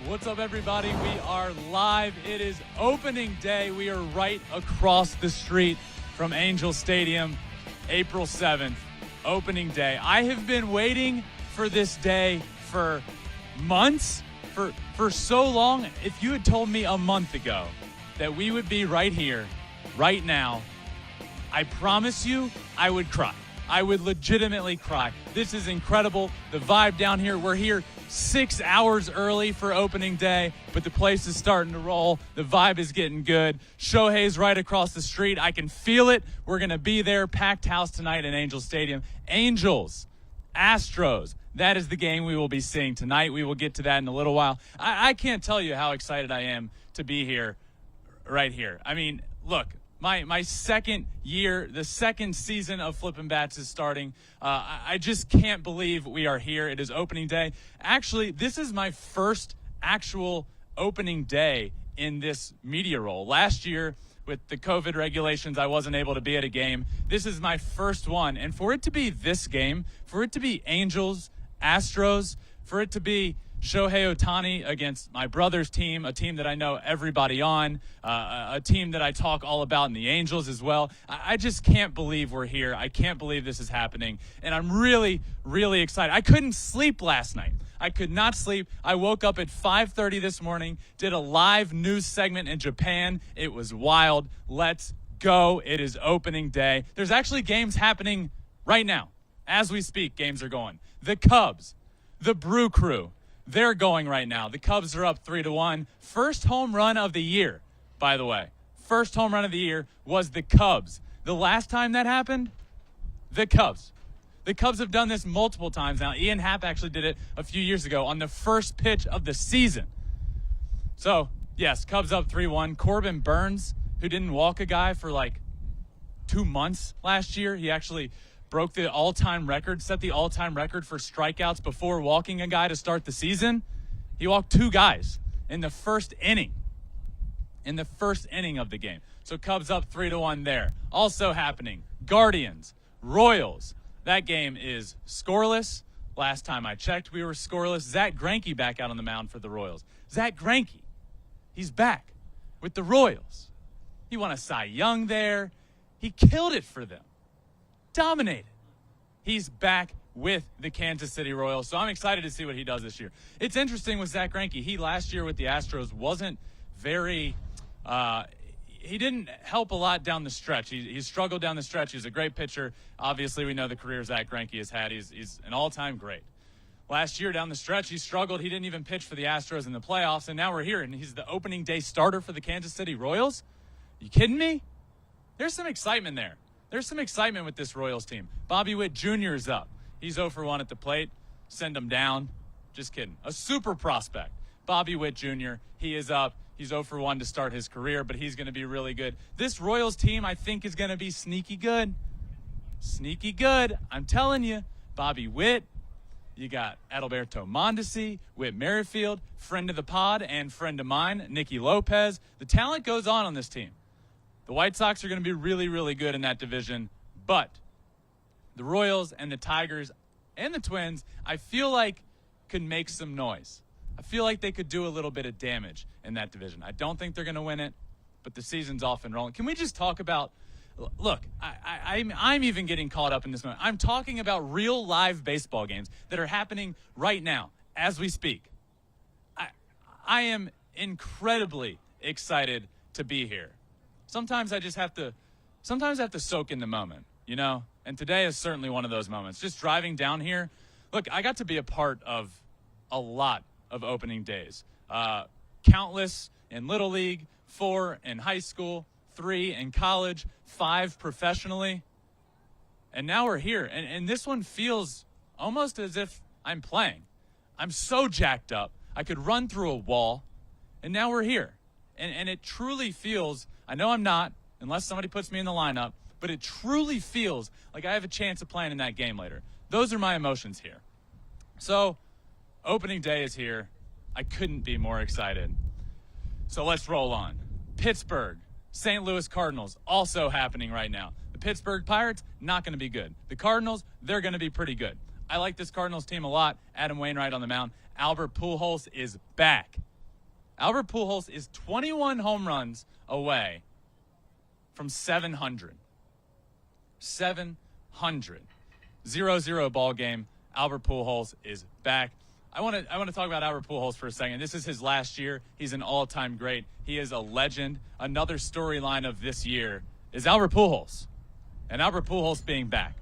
What's up, everybody? We are live. It is opening day. We are right across the street from Angel Stadium, April 7th, opening day. I have been waiting for this day for months, for so long. If you had told me a month ago that we would be right here, right now, I promise you I would cry. I would legitimately cry. This is incredible. The vibe down here, we're here 6 hours early for opening day, but the place is starting to roll. The vibe is getting good. Shohei's right across the street. I can feel it. We're going to be there. Packed house tonight in Angel Stadium. Angels, Astros. That is the game we will be seeing tonight. We will get to that in a little while. I can't tell you how excited I am to be here, right here. I mean, look. My second year, the second season of Flippin' Bats is starting. I just can't believe we are here. It is opening day. Actually, this is my first actual opening day in this media role. Last year, with the COVID regulations, I wasn't able to be at a game. This is my first one. And for it to be this game, for it to be Angels, Astros, for it to be Shohei Ohtani against my brother's team, a team that I know everybody on, a team that I talk all about in the Angels as well. I just can't believe we're here. I can't believe this is happening. And I'm really, really excited. I couldn't sleep last night. I could not sleep. I woke up at 5:30 this morning, did a live news segment in Japan. It was wild. Let's go. It is opening day. There's actually games happening right now. As we speak, games are going. The Cubs, the Brew Crew, they're going right now. The Cubs are up 3-1. First home run of the year, by the way. First home run of the year was the Cubs. The last time that happened, the Cubs. The Cubs have done this multiple times now. Ian Happ actually did it a few years ago on the first pitch of the season. So, yes, Cubs up 3-1. Corbin Burns, who didn't walk a guy for like 2 months last year, he actually broke the all-time record, set the all-time record for strikeouts before walking a guy to start the season. He walked 2 guys in the first inning. In the first inning of the game. So Cubs up 3-1 there. Also happening, Guardians, Royals. That game is scoreless. Last time I checked, we were scoreless. Zach Greinke back out on the mound for the Royals. Zach Greinke, he's back with the Royals. He won a Cy Young there. He killed it for them. Dominated. He's back with the Kansas City Royals, so I'm excited to see what he does this year. It's interesting with Zach Greinke. He last year with the Astros wasn't very he didn't help a lot down the stretch. He struggled down the stretch. He's a great pitcher. Obviously, we know the career Zach Greinke has had. He's an all-time great. Last year down the stretch, he struggled. He didn't even pitch for the Astros in the playoffs, and now we're here, and he's the opening day starter for the Kansas City Royals? You kidding me? There's some excitement there. There's some excitement with this Royals team. Bobby Witt Jr. is up. He's 0 for 1 at the plate. Send him down. Just kidding. A super prospect. Bobby Witt Jr. He is up. He's 0 for 1 to start his career, but he's going to be really good. This Royals team, I think, is going to be sneaky good. Sneaky good. I'm telling you. Bobby Witt. You got Adalberto Mondesi, Whit Merrifield, friend of the pod and friend of mine, Nicky Lopez. The talent goes on this team. The White Sox are going to be really, really good in that division, but the Royals and the Tigers and the Twins, I feel like could make some noise. I feel like they could do a little bit of damage in that division. I don't think they're going to win it, but the season's off and rolling. Can we just talk about, look, I'm even getting caught up in this moment. I'm talking about real live baseball games that are happening right now as we speak. I am incredibly excited to be here. Sometimes I have to soak in the moment, you know? And today is certainly one of those moments. Just driving down here, look, I got to be a part of a lot of opening days. Countless in Little League, 4 in high school, 3 in college, 5 professionally. And now we're here. And this one feels almost as if I'm playing. I'm so jacked up. I could run through a wall. And now we're here. And it truly feels, I know I'm not, unless somebody puts me in the lineup, but it truly feels like I have a chance of playing in that game later. Those are my emotions here. So, opening day is here. I couldn't be more excited. So let's roll on. Pittsburgh, St. Louis Cardinals, also happening right now. The Pittsburgh Pirates, not going to be good. The Cardinals, they're going to be pretty good. I like this Cardinals team a lot. Adam Wainwright on the mound. Albert Pujols is back. Albert Pujols is 21 home runs away from 700. 700. 0-0 ball game. Albert Pujols is back. I want to talk about Albert Pujols for a second. This is his last year. He's an all-time great. He is a legend. Another storyline of this year is Albert Pujols, and Albert Pujols being back.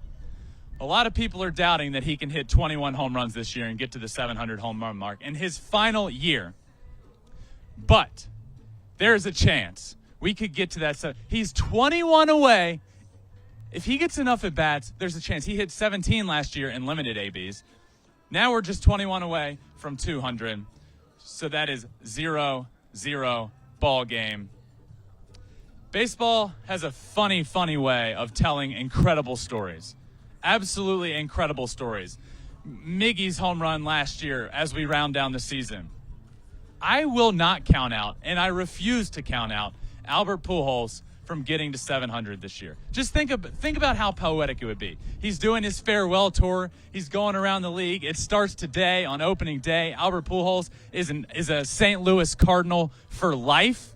A lot of people are doubting that he can hit 21 home runs this year and get to the 700 home run mark in his final year. But there's a chance we could get to that. He's 21 away. If he gets enough at bats, there's a chance. He hit 17 last year in limited ABs. Now we're just 21 away from 200. So that is 0-0 ball game. Baseball has a funny way of telling incredible stories. Absolutely incredible stories. Miggy's home run last year as we round down the season. I will not count out, and I refuse to count out, Albert Pujols from getting to 700 this year. Just think about how poetic it would be. He's doing his farewell tour. He's going around the league. It starts today on opening day. Albert Pujols is a St. Louis Cardinal for life.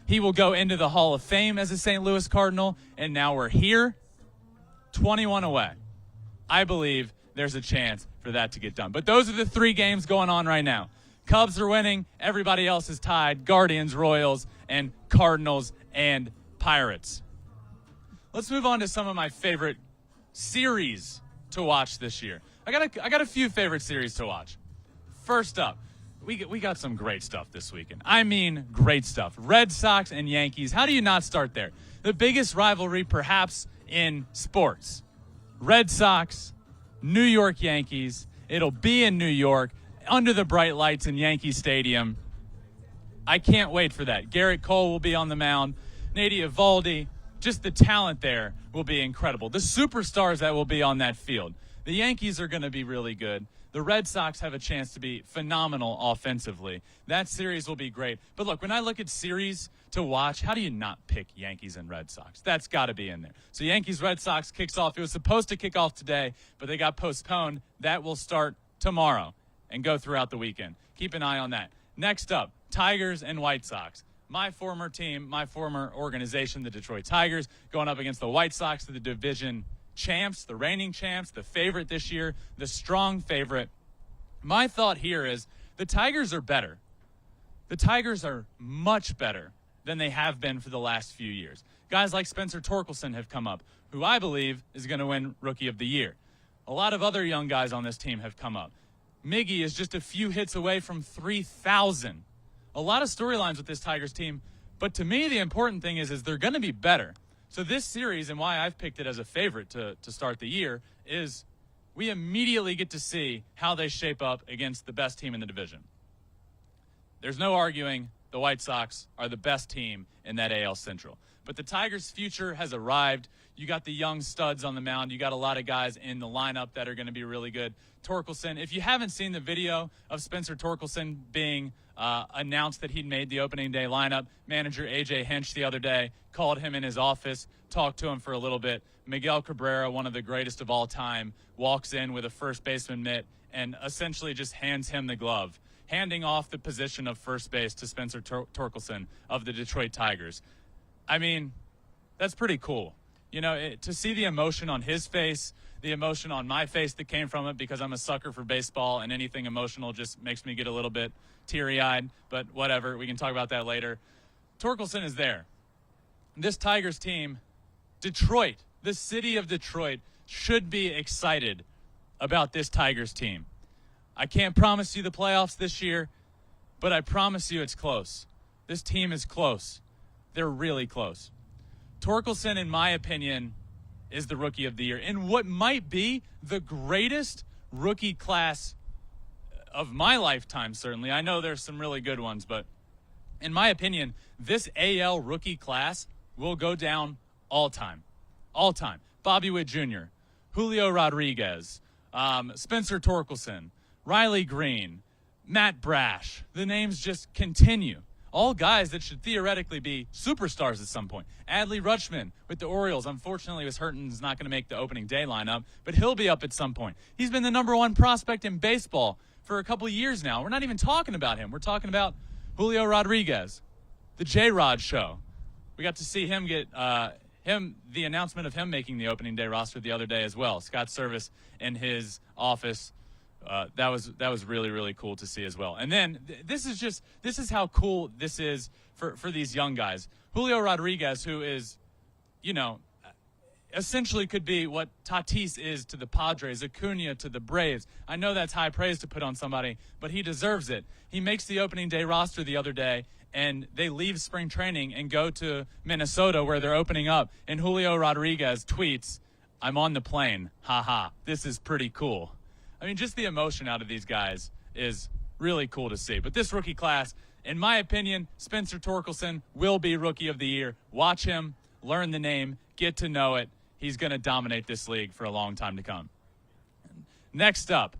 He will go into the Hall of Fame as a St. Louis Cardinal, and now we're here, 21 away. I believe there's a chance for that to get done. But those are the three games going on right now. Cubs are winning. Everybody else is tied. Guardians, Royals, and Cardinals and Pirates. Let's move on to some of my favorite series to watch this year. I got a few favorite series to watch. First up, we got some great stuff this weekend. I mean, great stuff. Red Sox and Yankees. How do you not start there? The biggest rivalry perhaps in sports. Red Sox, New York Yankees. It'll be in New York under the bright lights in Yankee Stadium. I can't wait for that. Garrett Cole will be on the mound. Nadia Eovaldi, just the talent there will be incredible. The superstars that will be on that field. The Yankees are going to be really good. The Red Sox have a chance to be phenomenal offensively. That series will be great. But look, when I look at series to watch, how do you not pick Yankees and Red Sox? That's got to be in there. So Yankees-Red Sox kicks off. It was supposed to kick off today, but they got postponed. That will start tomorrow and go throughout the weekend. Keep an eye on that. Next up, Tigers and White Sox. My former team, my former organization, the Detroit Tigers, going up against the White Sox, the division champs, the reigning champs, the favorite this year, the strong favorite. My thought here is the Tigers are better. The Tigers are much better than they have been for the last few years. Guys like Spencer Torkelson have come up, who I believe is going to win Rookie of the Year. A lot of other young guys on this team have come up. Miggy is just a few hits away from 3,000. A lot of storylines with this Tigers team, but to me the important thing is they're going to be better. So this series, and why I've picked it as a favorite to start the year, is we immediately get to see how they shape up against the best team in the division. There's no arguing the White Sox are the best team in that AL Central. But the Tigers' future has arrived. You got the young studs on the mound. You got a lot of guys in the lineup that are going to be really good. Torkelson, if you haven't seen the video of Spencer Torkelson being announced that he'd made the opening day lineup, manager A.J. Hinch the other day called him in his office, talked to him for a little bit. Miguel Cabrera, one of the greatest of all time, walks in with a first baseman mitt and essentially just hands him the glove, handing off the position of first base to Spencer Torkelson of the Detroit Tigers. I mean, that's pretty cool. You know, to see the emotion on his face, the emotion on my face that came from it, because I'm a sucker for baseball and anything emotional just makes me get a little bit teary-eyed, but whatever. We can talk about that later. Torkelson is there. This Tigers team, Detroit, the city of Detroit, should be excited about this Tigers team. I can't promise you the playoffs this year, but I promise you it's close. This team is close. They're really close. Torkelson, in my opinion, is the Rookie of the Year in what might be the greatest rookie class of my lifetime, certainly. I know there's some really good ones, but in my opinion, this AL rookie class will go down all time. All time. Bobby Witt Jr., Julio Rodriguez, Spencer Torkelson, Riley Green, Matt Brash. The names just continue. All guys that should theoretically be superstars at some point. Adley Rutschman with the Orioles. Unfortunately, was hurt and is not going to make the opening day lineup, but he'll be up at some point. He's been the #1 prospect in baseball for a couple years now. We're not even talking about him. We're talking about Julio Rodriguez, the J-Rod show. We got to see him get the announcement of him making the opening day roster the other day as well. Scott Service in his office. That was really, really cool to see as well. And then this is how cool this is for these young guys. Julio Rodriguez, who is, essentially could be what Tatis is to the Padres, Acuna to the Braves. I know that's high praise to put on somebody, but he deserves it. He makes the opening day roster the other day, and they leave spring training and go to Minnesota where they're opening up. And Julio Rodriguez tweets, "I'm on the plane. Ha ha. This is pretty cool." I mean, just the emotion out of these guys is really cool to see. But this rookie class, in my opinion, Spencer Torkelson will be Rookie of the Year. Watch him, learn the name, get to know it. He's going to dominate this league for a long time to come. Next up,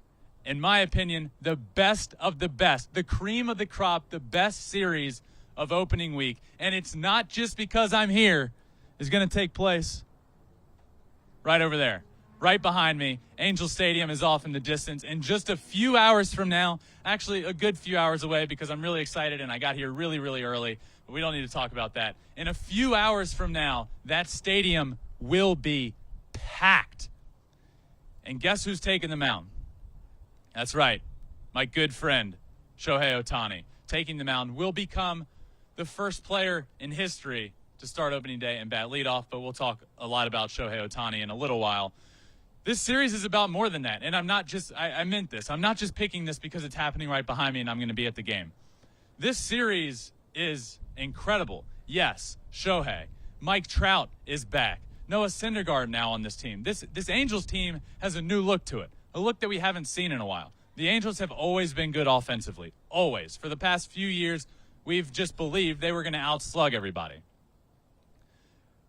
in my opinion, the best of the best, the cream of the crop, the best series of opening week. And it's not just because I'm here, is going to take place right over there, right behind me. Angel Stadium is off in the distance. And just a few hours from now, actually a good few hours away because I'm really excited and I got here really, really early. But we don't need to talk about that. In a few hours from now, that stadium will be packed. And guess who's taking the mound? That's right. My good friend, Shohei Ohtani, taking the mound, will become the first player in history to start opening day and bat leadoff, but we'll talk a lot about Shohei Ohtani in a little while. This series is about more than that, and I meant this. I'm not just picking this because it's happening right behind me and I'm going to be at the game. This series is incredible. Yes, Shohei. Mike Trout is back. Noah Syndergaard now on this team. This Angels team has a new look to it, a look that we haven't seen in a while. The Angels have always been good offensively, always. For the past few years, we've just believed they were going to outslug everybody.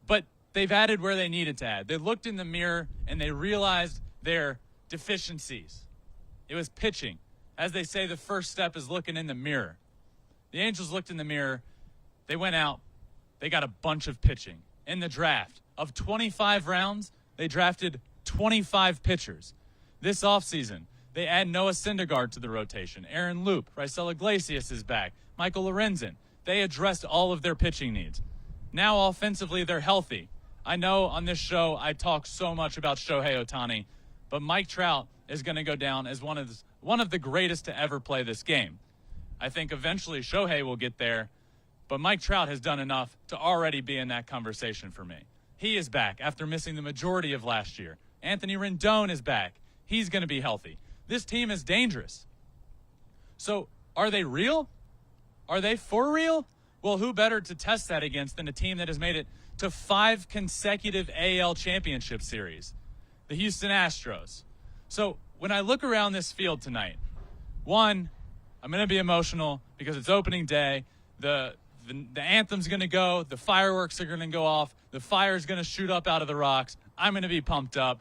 But they've added where they needed to add. They looked in the mirror and they realized their deficiencies. It was pitching. As they say, the first step is looking in the mirror. The Angels looked in the mirror. They went out. They got a bunch of pitching. In the draft, of 25 rounds, they drafted 25 pitchers. This offseason, they add Noah Syndergaard to the rotation. Aaron Loop, Raisel Iglesias is back. Michael Lorenzen. They addressed all of their pitching needs. Now, offensively, they're healthy. I know on this show I talk so much about Shohei Ohtani, but Mike Trout is going to go down as one of the greatest to ever play this game. I think eventually Shohei will get there, but Mike Trout has done enough to already be in that conversation for me. He is back after missing the majority of last year. Anthony Rendon is back. He's going to be healthy. This team is dangerous. So, are they real? Are they for real? Well, who better to test that against than a team that has made it to 5 consecutive AL championship series, the Houston Astros. So, when I look around this field tonight, one, I'm going to be emotional because it's opening day. The anthem's going to go. The fireworks are going to go off. The fire's going to shoot up out of the rocks. I'm going to be pumped up.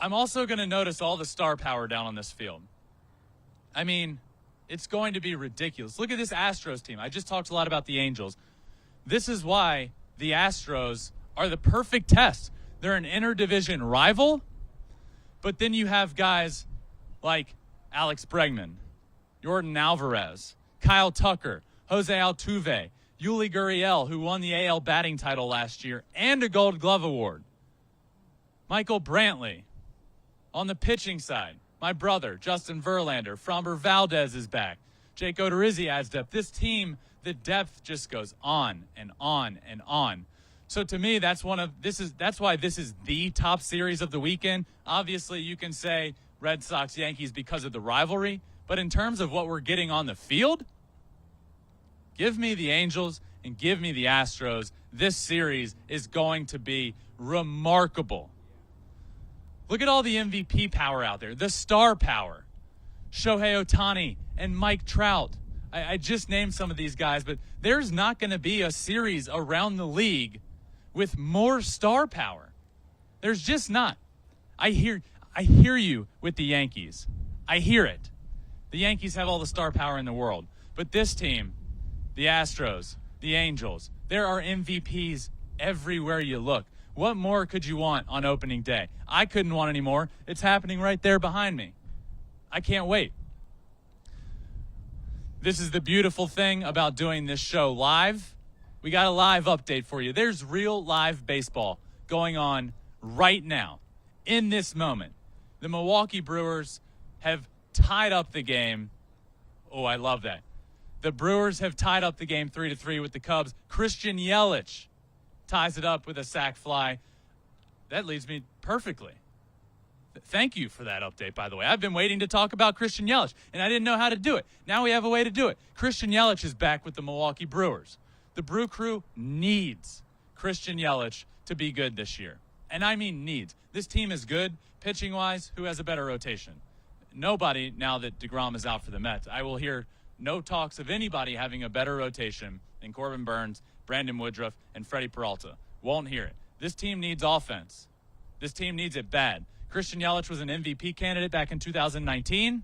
I'm also going to notice all the star power down on this field. I mean, it's going to be ridiculous. Look at this Astros team. I just talked a lot about the Angels. This is why the Astros are the perfect test. They're an interdivision rival, but then you have guys like Alex Bregman, Jordan Alvarez, Kyle Tucker, Jose Altuve, Yuli Gurriel, who won the AL batting title last year and a Gold Glove award. Michael Brantley. On the pitching side, my brother, Justin Verlander, Framber Valdez is back. Jake Odorizzi adds depth. This team, the depth just goes on and on and on. So to me, that's why this is the top series of the weekend. Obviously, you can say Red Sox, Yankees because of the rivalry, but in terms of what we're getting on the field, give me the Angels and give me the Astros. This series is going to be remarkable. Look at all the MVP power out there, the star power. Shohei Ohtani and Mike Trout. I just named some of these guys, but there's not going to be a series around the league with more star power. There's just not. I hear you with the Yankees. I hear it. The Yankees have all the star power in the world. But this team, the Astros, the Angels, there are MVPs everywhere you look. What more could you want on opening day? I couldn't want any more. It's happening right there behind me. I can't wait. This is the beautiful thing about doing this show live. We got a live update for you. There's real live baseball going on right now, in this moment. The Milwaukee Brewers have tied up the game. Oh, I love that. The Brewers have tied up the game 3-3 with the Cubs. Christian Yelich ties it up with a sac fly. That leads me perfectly. Thank you for that update, by the way. I've been waiting to talk about Christian Yelich, and I didn't know how to do it. Now we have a way to do it. Christian Yelich is back with the Milwaukee Brewers. The Brew Crew needs Christian Yelich to be good this year. And I mean needs. This team is good, pitching-wise. Who has a better rotation? Nobody, now that DeGrom is out for the Mets. I will hear no talks of anybody having a better rotation than Corbin Burns, Brandon Woodruff, and Freddie Peralta. Won't hear it. This team needs offense. This team needs it bad. Christian Yelich was an MVP candidate back in 2019.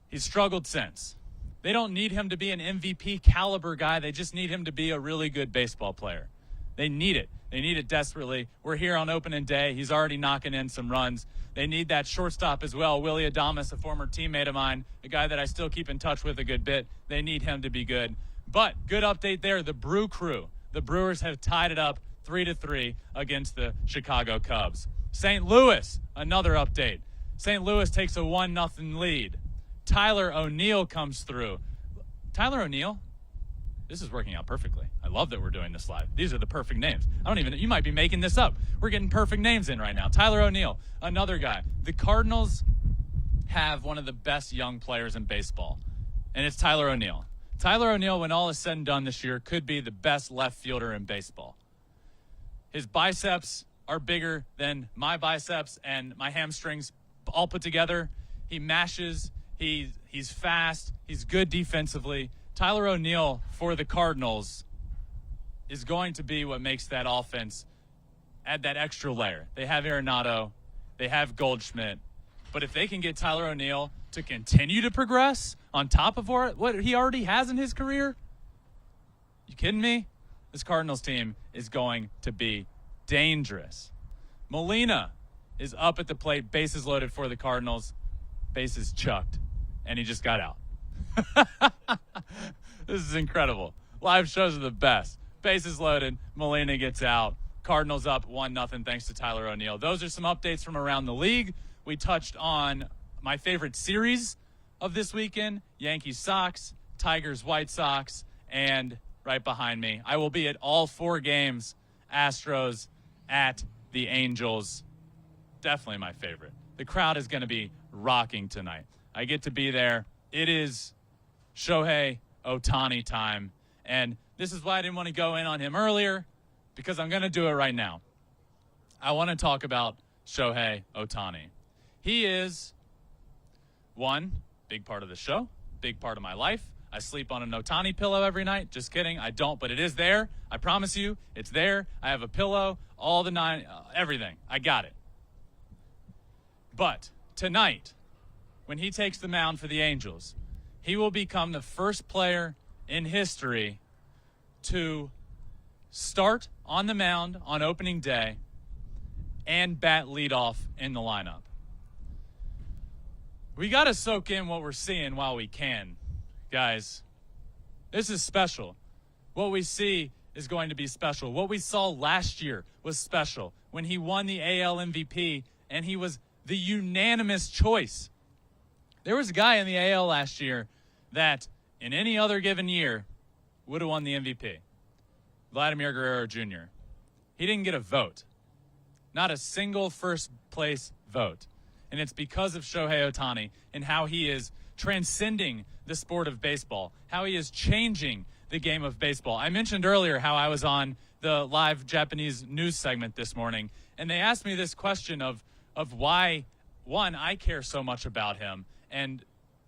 He's struggled since. They don't need him to be an MVP caliber guy. They just need him to be a really good baseball player. They need it. They need it desperately. We're here on opening day. He's already knocking in some runs. They need that shortstop as well. Willie Adames, a former teammate of mine, a guy that I still keep in touch with a good bit. They need him to be good. But good update there. The Brew Crew. The Brewers have tied it up 3-3 against the Chicago Cubs. St. Louis, another update. St. Louis takes a 1-0 lead. Tyler O'Neill comes through. Tyler O'Neill? This is working out perfectly. I love that we're doing this live. These are the perfect names. You might be making this up. We're getting perfect names in right now. Tyler O'Neill, another guy. The Cardinals have one of the best young players in baseball, and it's Tyler O'Neill. Tyler O'Neill, when all is said and done this year, could be the best left fielder in baseball. His biceps are bigger than my biceps and my hamstrings all put together. He mashes. He's fast. He's good defensively. Tyler O'Neill for the Cardinals is going to be what makes that offense add that extra layer. They have Arenado. They have Goldschmidt. But if they can get Tyler O'Neill to continue to progress on top of what he already has in his career, you kidding me? This Cardinals team is going to be dangerous. Molina is up at the plate, bases loaded for the Cardinals, bases chucked, and he just got out. This is incredible. Live shows are the best. Bases loaded, Molina gets out. Cardinals up 1-0 thanks to Tyler O'Neill. Those are some updates from around the league. We touched on my favorite series of this weekend, Yankees-Sox, Tigers-White Sox, and right behind me, I will be at all 4 games, Astros at the Angels. Definitely my favorite. The crowd is going to be rocking tonight. I get to be there. It is Shohei Ohtani time. And this is why I didn't want to go in on him earlier, because I'm going to do it right now. I want to talk about Shohei Ohtani. He is, one, big part of the show, big part of my life. I sleep on an Ohtani pillow every night. Just kidding. I don't, but it is there. I promise you, it's there. I have a pillow, all the nine, everything. I got it. But tonight, when he takes the mound for the Angels, he will become the first player in history to start on the mound on opening day and bat leadoff in the lineup. We got to soak in what we're seeing while we can, guys. This is special. What we see is going to be special. What we saw last year was special when he won the AL MVP and he was the unanimous choice. There was a guy in the AL last year that in any other given year would have won the MVP. Vladimir Guerrero Jr. He didn't get a vote. Not a single first place vote. And it's because of Shohei Ohtani and how he is transcending the sport of baseball, how he is changing the game of baseball. I mentioned earlier how I was on the live Japanese news segment this morning, and they asked me this question of why, one, I care so much about him. And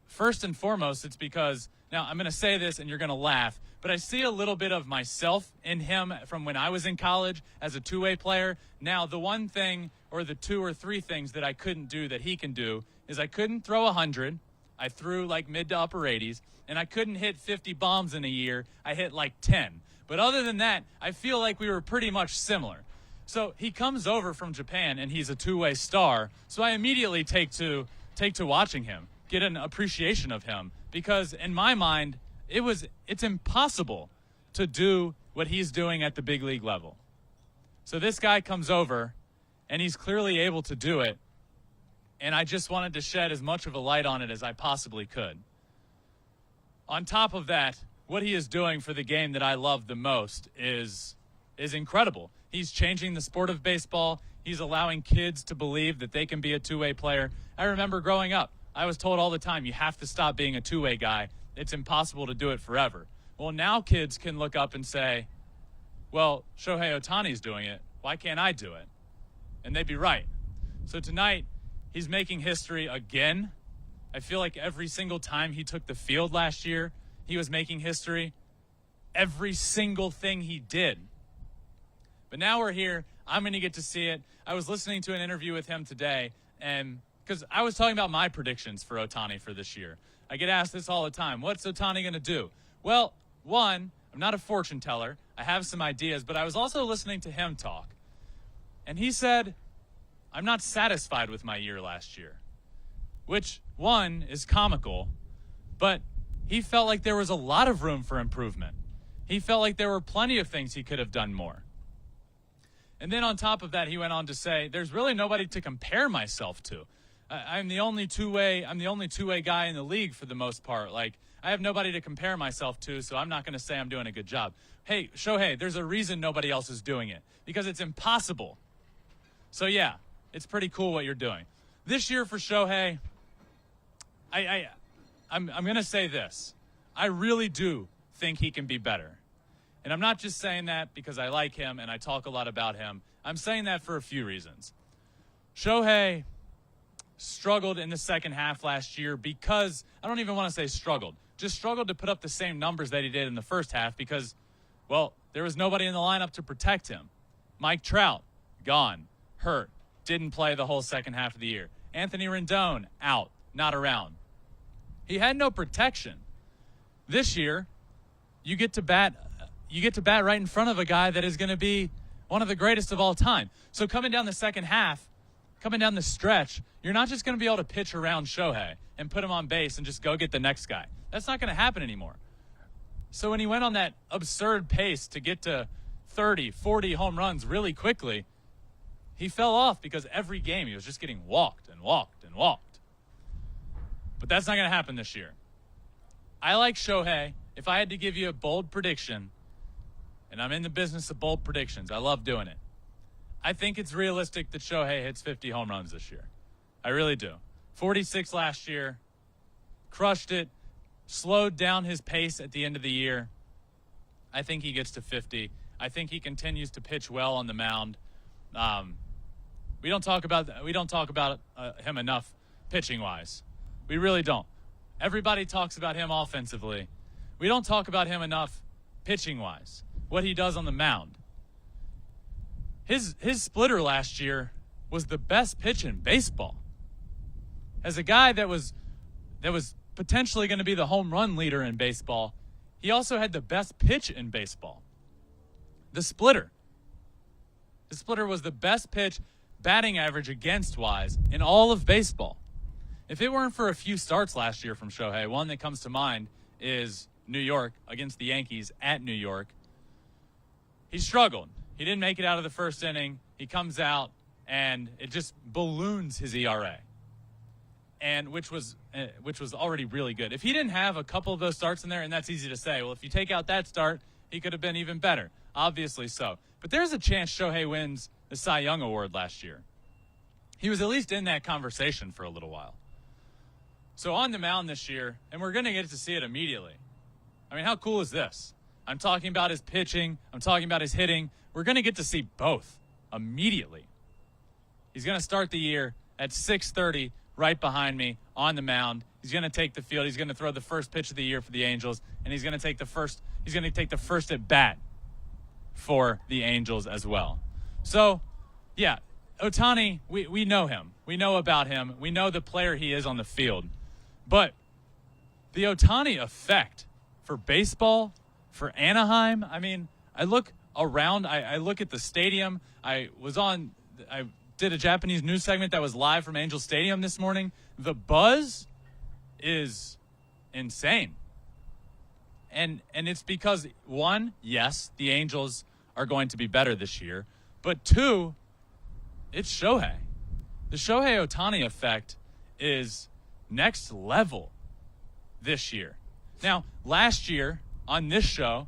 first and foremost, it's because, now I'm going to say this and you're going to laugh, but I see a little bit of myself in him from when I was in college as a two-way player. Now, the one thing or the 2 or 3 things that I couldn't do that he can do is I couldn't throw 100. I threw like mid to upper 80s, and I couldn't hit 50 bombs in a year. I hit like 10. But other than that, I feel like we were pretty much similar. So he comes over from Japan, and he's a two-way star. So I immediately take to watching him, get an appreciation of him because in my mind, it's impossible to do what he's doing at the big league level. So this guy comes over, and he's clearly able to do it, and I just wanted to shed as much of a light on it as I possibly could. On top of that, what he is doing for the game that I love the most is incredible. He's changing the sport of baseball. He's allowing kids to believe that they can be a two-way player. I remember growing up, I was told all the time, you have to stop being a two-way guy. It's impossible to do it forever. Well, now kids can look up and say, well, Shohei Ohtani's doing it. Why can't I do it? And they'd be right. So tonight, he's making history again. I feel like every single time he took the field last year, he was making history. Every single thing he did. But now we're here. I'm going to get to see it. I was listening to an interview with him today, and because I was talking about my predictions for Ohtani for this year. I get asked this all the time. What's Ohtani going to do? Well, one, I'm not a fortune teller. I have some ideas, but I was also listening to him talk. And he said, I'm not satisfied with my year last year, which, one, is comical, but he felt like there was a lot of room for improvement. He felt like there were plenty of things he could have done more. And then on top of that, he went on to say, there's really nobody to compare myself to. I'm the only two-way guy in the league for the most part. Like, I have nobody to compare myself to, so I'm not going to say I'm doing a good job. Hey, Shohei, there's a reason nobody else is doing it, because it's impossible. So yeah, it's pretty cool what you're doing. This year for Shohei, I'm going to say this. I really do think he can be better. And I'm not just saying that because I like him and I talk a lot about him. I'm saying that for a few reasons. Shohei struggled in the second half last year because, I don't even want to say struggled, just struggled to put up the same numbers that he did in the first half because, well, there was nobody in the lineup to protect him. Mike Trout, gone, hurt, didn't play the whole second half of the year. Anthony Rendon, out, not around. He had no protection. This year, you get to bat right in front of a guy that is going to be one of the greatest of all time. So coming down the second half, coming down the stretch, you're not just going to be able to pitch around Shohei and put him on base and just go get the next guy. That's not going to happen anymore. So when he went on that absurd pace to get to 30, 40 home runs really quickly, he fell off because every game he was just getting walked and walked and walked. But that's not going to happen this year. I like Shohei. If I had to give you a bold prediction, and I'm in the business of bold predictions, I love doing it. I think it's realistic that Shohei hits 50 home runs this year. I really do. 46 last year, crushed it, slowed down his pace at the end of the year. I think he gets to 50. I think he continues to pitch well on the mound. We don't talk about him enough pitching wise. We really don't. Everybody talks about him offensively. We don't talk about him enough pitching wise. What he does on the mound. His splitter last year was the best pitch in baseball. As a guy that was potentially going to be the home run leader in baseball, he also had the best pitch in baseball. The splitter. The splitter was the best pitch, batting average against wise in all of baseball. If it weren't for a few starts last year from Shohei, one that comes to mind is New York against the Yankees at New York. He struggled. He didn't make it out of the first inning. He comes out, and it just balloons his ERA, and which was already really good. If he didn't have a couple of those starts in there, and that's easy to say, well, if you take out that start, he could have been even better. Obviously so. But there's a chance Shohei wins the Cy Young Award last year. He was at least in that conversation for a little while. So on the mound this year, and we're going to get to see it immediately. I mean, how cool is this? I'm talking about his pitching. I'm talking about his hitting. We're going to get to see both immediately. He's going to start the year at 6:30 right behind me on the mound. He's going to take the field. He's going to throw the first pitch of the year for the Angels, and he's going to take the first at bat for the Angels as well. So, yeah, Ohtani, we know him. We know about him. We know the player he is on the field. But the Ohtani effect for baseball, for Anaheim, I mean, I look around, I look at the stadium. I did a Japanese news segment that was live from Angel Stadium this morning. The buzz is insane. And it's because, one, yes, the Angels are going to be better this year. But two, it's Shohei. The Shohei Ohtani effect is next level this year. Now, last year on this show,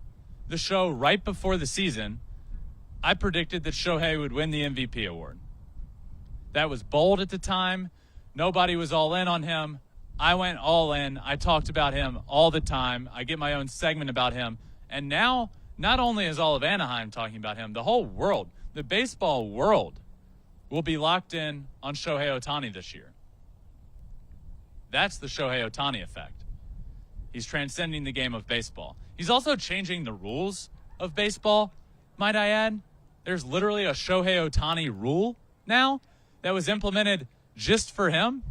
the show right before the season, I predicted that Shohei would win the MVP award. That was bold at the time. Nobody was all in on him. I went all in. I talked about him all the time. I get my own segment about him. And now, not only is all of Anaheim talking about him, the whole world, the baseball world, will be locked in on Shohei Ohtani this year. That's the Shohei Ohtani effect. He's transcending the game of baseball. He's also changing the rules of baseball, might I add. There's literally a Shohei Ohtani rule now that was implemented just for him.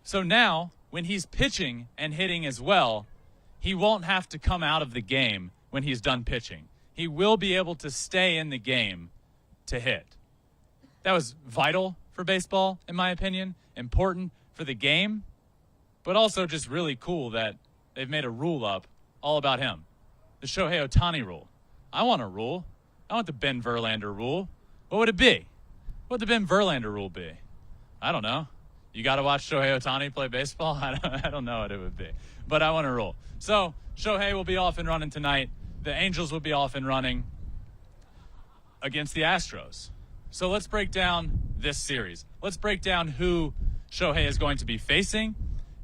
So now, when he's pitching and hitting as well, he won't have to come out of the game when he's done pitching. He will be able to stay in the game to hit. That was vital for baseball, in my opinion, important for the game, but also just really cool that they've made a rule up all about him. The Shohei Ohtani rule. I want a rule. I want the Ben Verlander rule. What would it be? What would the Ben Verlander rule be? I don't know. You got to watch Shohei Ohtani play baseball? I don't know what it would be. But I want a rule. So Shohei will be off and running tonight. The Angels will be off and running against the Astros. So let's break down this series. Let's break down who Shohei is going to be facing.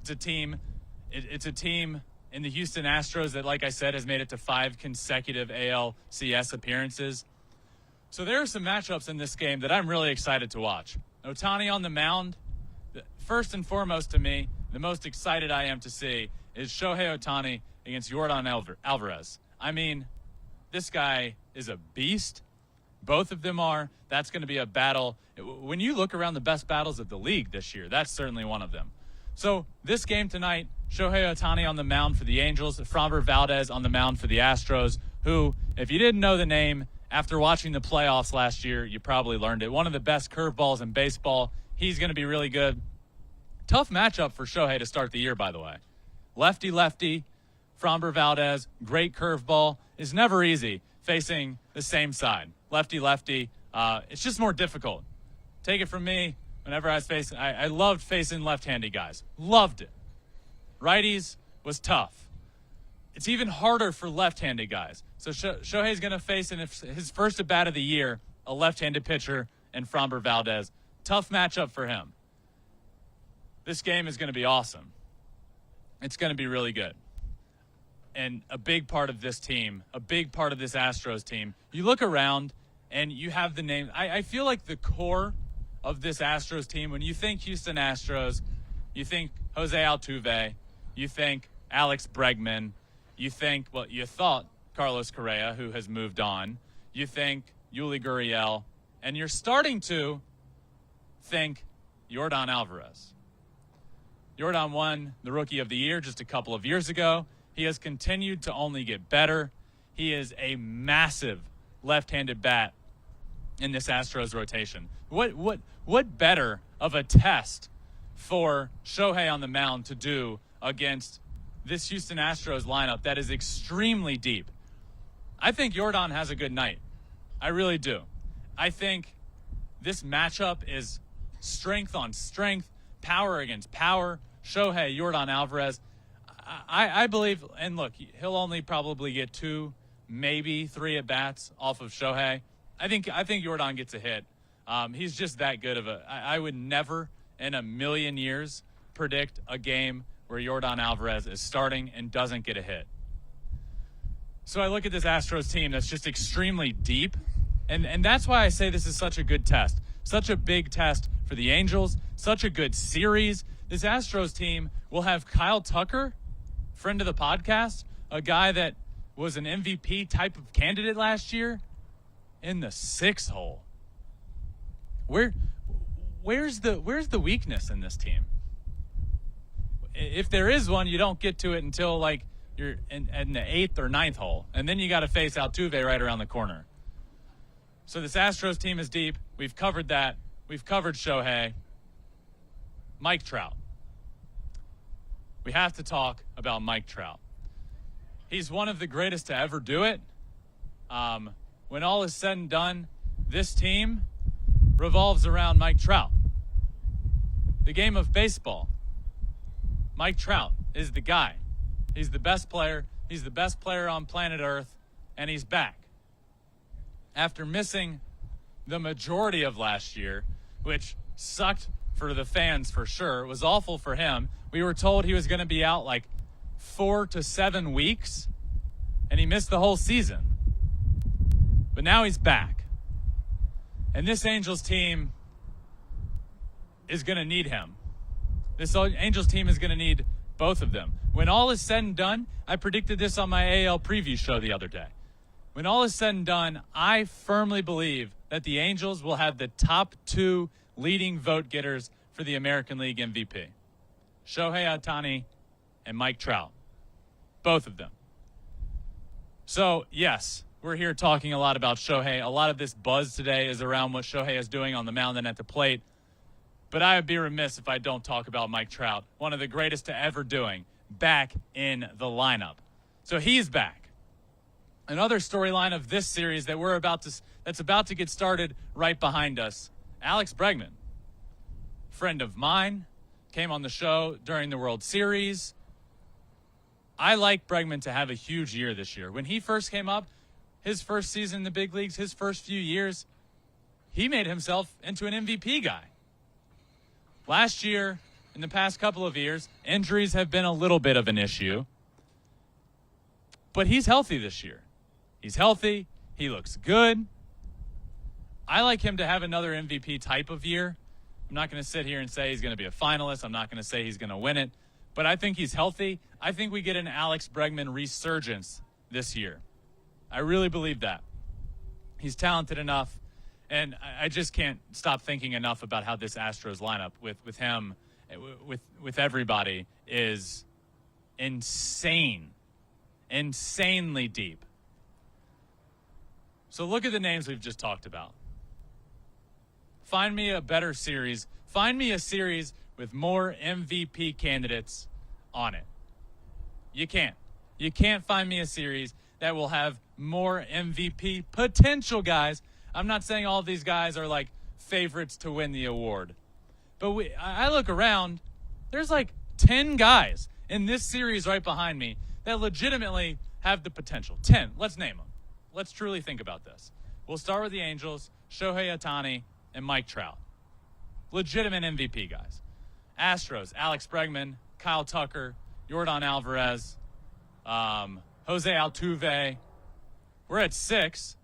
It's a team in the Houston Astros that, like I said, has made it to 5 consecutive ALCS appearances. So there are some matchups in this game that I'm really excited to watch. Ohtani on the mound. First and foremost to me, the most excited I am to see is Shohei Ohtani against Yordan Alvarez. I mean, this guy is a beast. Both of them are. That's going to be a battle. When you look around the best battles of the league this year, that's certainly one of them. So this game tonight, Shohei Ohtani on the mound for the Angels, Framber Valdez on the mound for the Astros, who, if you didn't know the name, after watching the playoffs last year, you probably learned it. One of the best curveballs in baseball. He's going to be really good. Tough matchup for Shohei to start the year, by the way. Lefty-lefty, Framber Valdez, great curveball. It's never easy facing the same side. Lefty-lefty, it's just more difficult. Take it from me, whenever I was facing, I loved facing left-handed guys. Loved it. Righties was tough. It's even harder for left-handed guys. So Shohei's going to face, in his first at-bat of the year, a left-handed pitcher and Framber Valdez. Tough matchup for him. This game is going to be awesome. It's going to be really good. And a big part of this team, a big part of this Astros team, you look around and you have the name. I feel like the core of this Astros team, when you think Houston Astros, you think Jose Altuve, you think Alex Bregman, you thought Carlos Correa, who has moved on, you think Yuli Gurriel, and you're starting to think Yordan Alvarez. Yordan won the Rookie of the Year just a couple of years ago. He has continued to only get better. He is a massive left-handed bat in this Astros rotation. What better of a test for Shohei on the mound to do against this Houston Astros lineup that is extremely deep? I think Yordan has a good night. I really do. I think this matchup is strength on strength, power against power. Shohei, Yordan Alvarez. I believe, and look, he'll only probably get 2, maybe 3 at-bats off of Shohei. I think Yordan gets a hit. He's just that good of a. I would never in a million years predict a game where Yordan Alvarez is starting and doesn't get a hit. So I look at this Astros team that's just extremely deep, and that's why I say this is such a good test, such a big test for the Angels, such a good series. This Astros team will have Kyle Tucker, friend of the podcast, a guy that was an MVP type of candidate last year, in the 6th hole. Where's the weakness in this team? If there is one, you don't get to it until like you're in the 8th or 9th hole, and then you got to face Altuve right around the corner. So this Astros team is deep. We've covered that. We've covered Shohei. Mike Trout. we have to talk about Mike Trout. He's one of the greatest to ever do it. When all is said and done, this team revolves around Mike Trout. The game of baseball, Mike Trout is the guy. He's the best player. He's the best player on planet Earth, and he's back. After missing the majority of last year, which sucked for the fans for sure, it was awful for him. We were told he was going to be out like 4 to 7 weeks, and he missed the whole season. But now he's back. And this Angels team is going to need him. This Angels team is going to need both of them. When all is said and done, I predicted this on my AL preview show the other day. When all is said and done, I firmly believe that the Angels will have the top 2 leading vote getters for the American League MVP. Shohei Ohtani and Mike Trout. Both of them. So, yes, we're here talking a lot about Shohei. A lot of this buzz today is around what Shohei is doing on the mound and at the plate. But I would be remiss if I don't talk about Mike Trout, one of the greatest to ever doing, back in the lineup. So he's back. Another storyline of this series that's about to get started right behind us. Alex Bregman, friend of mine, came on the show during the World Series. I like Bregman to have a huge year this year. When he first came up, his first season in the big leagues, his first few years, he made himself into an MVP guy. Last year, in the past couple of years, injuries have been a little bit of an issue. But he's healthy this year. He's healthy. He looks good. I like him to have another MVP type of year. I'm not going to sit here and say he's going to be a finalist. I'm not going to say he's going to win it. But I think he's healthy. I think we get an Alex Bregman resurgence this year. I really believe that. He's talented enough. And I just can't stop thinking enough about how this Astros lineup with him, with everybody, is insane. Insanely deep. So look at the names we've just talked about. Find me a better series. Find me a series with more MVP candidates on it. You can't. You can't find me a series that will have more MVP potential guys. I'm not saying all of these guys are like favorites to win the award. But I look around, there's like 10 guys in this series right behind me that legitimately have the potential. 10. Let's name them. Let's truly think about this. We'll start with the Angels, Shohei Ohtani, and Mike Trout. Legitimate MVP guys. Astros, Alex Bregman, Kyle Tucker, Yordan Alvarez, Jose Altuve. We're at 6.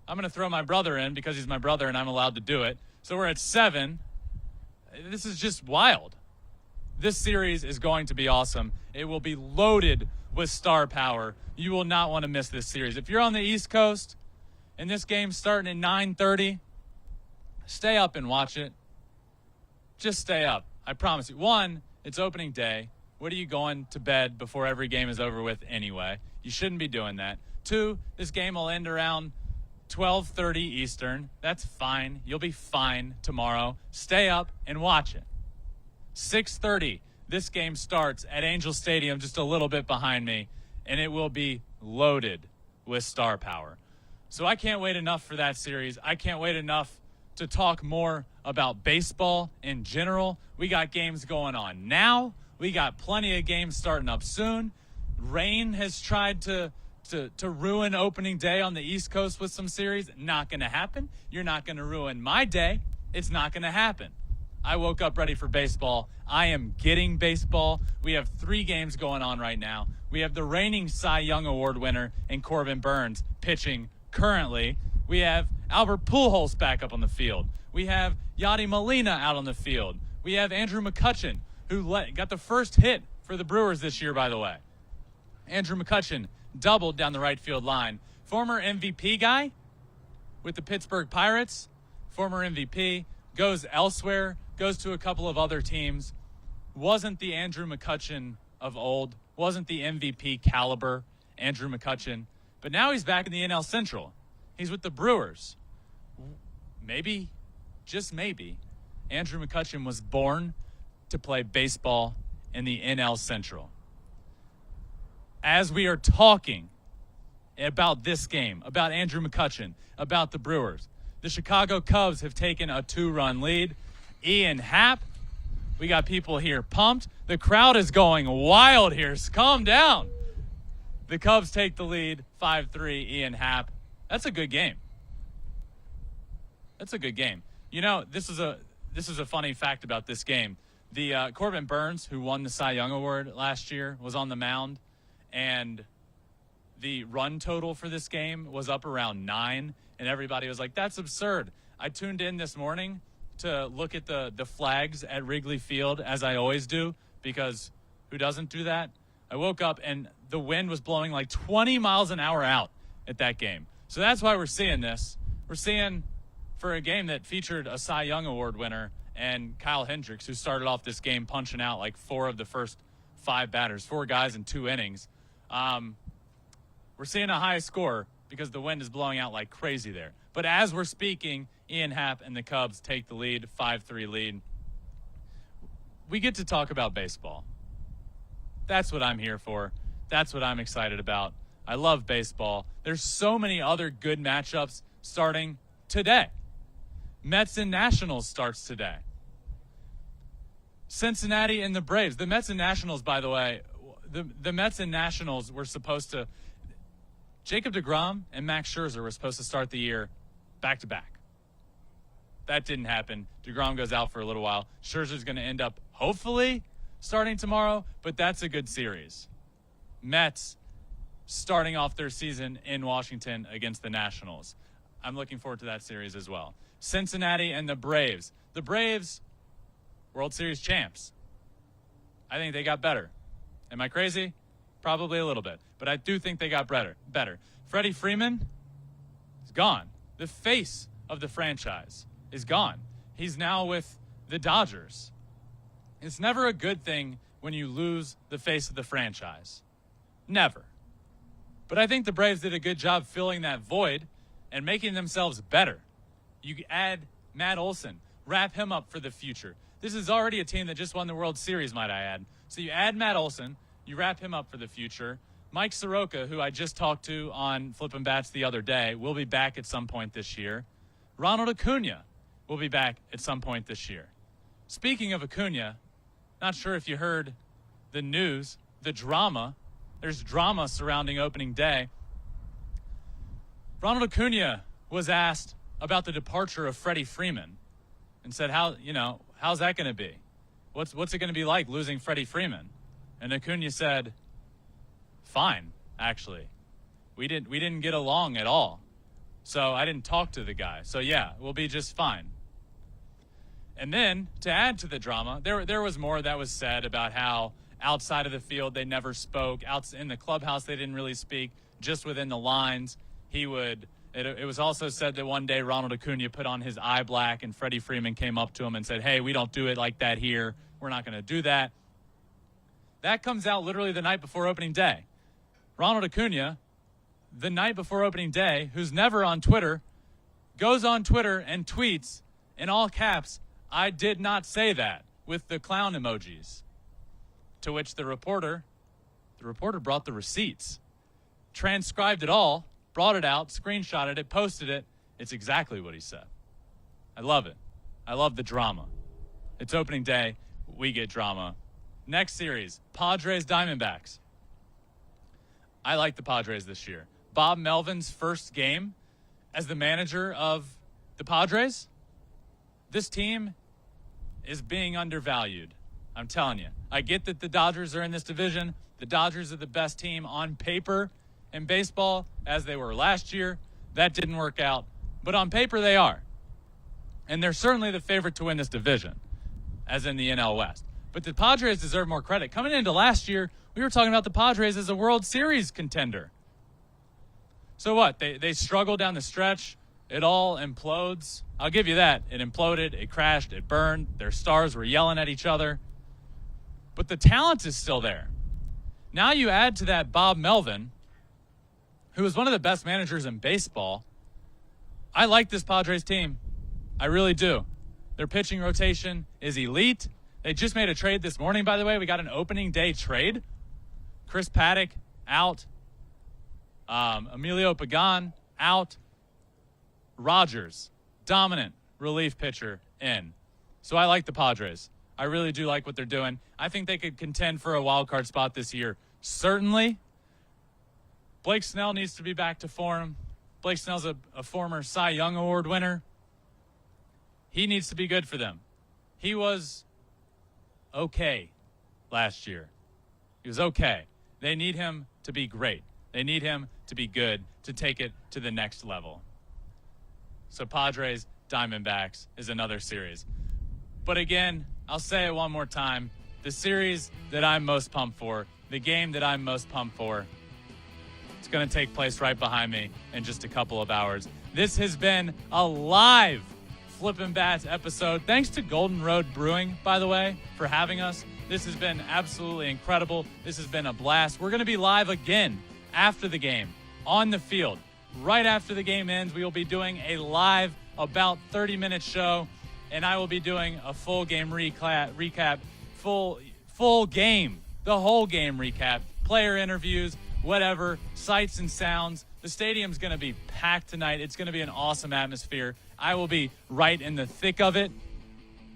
I'm going to throw my brother in because he's my brother and I'm allowed to do it. So we're at 7. This is just wild. This series is going to be awesome. It will be loaded with star power. You will not want to miss this series. If you're on the East Coast and this game's starting at 9:30, stay up and watch it. Just stay up. I promise you. 1, it's opening day. What are you going to bed before every game is over with anyway? You shouldn't be doing that. 2, this game will end around 12:30 Eastern. That's fine. You'll be fine tomorrow. Stay up and watch it. 6:30, this game starts at Angel Stadium, just a little bit behind me, and it will be loaded with star power. So I can't wait enough for that series. I can't wait enough to talk more about baseball in general. We got games going on now. We got plenty of games starting up soon. Rain has tried to ruin opening day on the East Coast with some series. Not going to happen. You're not going to ruin my day. It's not going to happen. I woke up ready for baseball. I am getting baseball. We have 3 games going on right now. We have the reigning Cy Young Award winner in Corbin Burns pitching currently. We have Albert Pujols back up on the field. We have Yadi Molina out on the field. We have Andrew McCutchen, who got the first hit for the Brewers this year, by the way. Andrew McCutchen doubled down the right field line. Former MVP guy with the Pittsburgh Pirates, former MVP, goes elsewhere, goes to a couple of other teams. Wasn't the Andrew McCutchen of old, wasn't the MVP caliber Andrew McCutchen, but now he's back in the NL Central. He's with the Brewers. Maybe, just maybe, Andrew McCutchen was born to play baseball in the NL Central. as we are talking about this game, about Andrew McCutchen, about the Brewers, the Chicago Cubs have taken a 2-run lead. Ian Happ, we got people here pumped. The crowd is going wild here. Calm down. The Cubs take the lead, 5-3, Ian Happ. That's a good game. That's a good game. You know, this is a funny fact about this game. The Corbin Burns, who won the Cy Young Award last year, was on the mound, and the run total for this game was up around 9, and everybody was like, that's absurd. I tuned in this morning to look at the flags at Wrigley Field, as I always do, because who doesn't do that? I woke up, and the wind was blowing like 20 miles an hour out at that game. So that's why we're seeing this. We're seeing, for a game that featured a Cy Young Award winner and Kyle Hendricks, who started off this game punching out like 4 of the first 5 batters, 4 guys in 2 innings. We're seeing a high score because the wind is blowing out like crazy there. But as we're speaking, Ian Happ and the Cubs take the lead, 5-3 lead. We get to talk about baseball. That's what I'm here for. That's what I'm excited about. I love baseball. There's so many other good matchups starting today. Mets and Nationals starts today. Cincinnati and the Braves. The Mets and Nationals, by the way, the Mets and Nationals were supposed to – Jacob deGrom and Max Scherzer were supposed to start the year back-to-back. That didn't happen. deGrom goes out for a little while. Scherzer's going to end up, hopefully, starting tomorrow, but that's a good series. Mets starting off their season in Washington against the Nationals. I'm looking forward to that series as well. Cincinnati and the Braves. The Braves, World Series champs. I think they got better. Am I crazy? Probably a little bit. But I do think they got better. Freddie Freeman is gone. The face of the franchise is gone. He's now with the Dodgers. It's never a good thing when you lose the face of the franchise. Never. But I think the Braves did a good job filling that void and making themselves better. You add Matt Olson, wrap him up for the future. This is already a team that just won the World Series, might I add. So you add Matt Olson, you wrap him up for the future. Mike Soroka, who I just talked to on Flippin' Bats the other day, will be back at some point this year. Ronald Acuna will be back at some point this year. Speaking of Acuna, not sure if you heard the news, the drama. There's drama surrounding opening day. Ronald Acuna was asked about the departure of Freddie Freeman and said, how's that going to be? What's it going to be like losing Freddie Freeman? And Acuna said, fine, actually. We didn't get along at all. So I didn't talk to the guy. So yeah, we'll be just fine. And then to add to the drama, there was more that was said about how outside of the field they never spoke. In the clubhouse they didn't really speak. Just within the lines, it was also said that one day Ronald Acuna put on his eye black and Freddie Freeman came up to him and said, hey, we don't do it like that here. We're not going to do that. That comes out literally the night before opening day. Ronald Acuna, the night before opening day, who's never on Twitter, goes on Twitter and tweets in all caps, I did not say that, with the clown emojis. To which the reporter brought the receipts, transcribed it all, brought it out, screenshotted it, posted it. It's exactly what he said. I love it. I love the drama. It's opening day. We get drama. Next series, Padres Diamondbacks. I like the Padres this year. Bob Melvin's first game as the manager of the Padres. This team is being undervalued. I'm telling you. I get that the Dodgers are in this division. The Dodgers are the best team on paper in baseball, as they were last year. That didn't work out. But on paper, they are. And they're certainly the favorite to win this division, as in the NL West. But the Padres deserve more credit. Coming into last year, we were talking about the Padres as a World Series contender. So what? They struggle down the stretch. It all implodes. I'll give you that. It imploded. It crashed. It burned. Their stars were yelling at each other. But the talent is still there. Now you add to that Bob Melvin, who is one of the best managers in baseball. I like this Padres team. I really do. Their pitching rotation is elite. They just made a trade this morning, by the way. We got an opening day trade. Chris Paddock out. Emilio Pagan, out. Rogers, dominant relief pitcher, in. So I like the Padres. I really do like what they're doing. I think they could contend for a wild card spot this year. Certainly. Blake Snell needs to be back to form. Blake Snell's a former Cy Young Award winner. He needs to be good for them. He was okay last year. He was okay. They need him to be great. They need him to be good to take it to the next level. So Padres, Diamondbacks is another series. But again, I'll say it one more time. The series that I'm most pumped for, the game that I'm most pumped for, it's going to take place right behind me in just a couple of hours. This has been a live Flippin' Bats episode. Thanks to Golden Road Brewing, by the way, for having us. This has been absolutely incredible. This has been a blast. We're going to be live again after the game, on the field. Right after the game ends, we will be doing a live, about 30-minute show, and I will be doing a full game recap, full game, the whole game recap, player interviews, whatever, sights and sounds. The stadium's going to be packed tonight. It's going to be an awesome atmosphere. I will be right in the thick of it,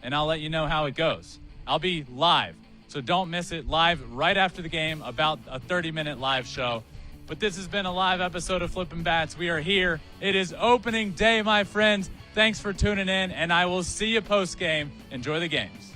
and I'll let you know how it goes. I'll be live, so don't miss it. Live right after the game, about a 30-minute live show. But this has been a live episode of Flippin' Bats. We are here. It is opening day, my friends. Thanks for tuning in, and I will see you post-game. Enjoy the games.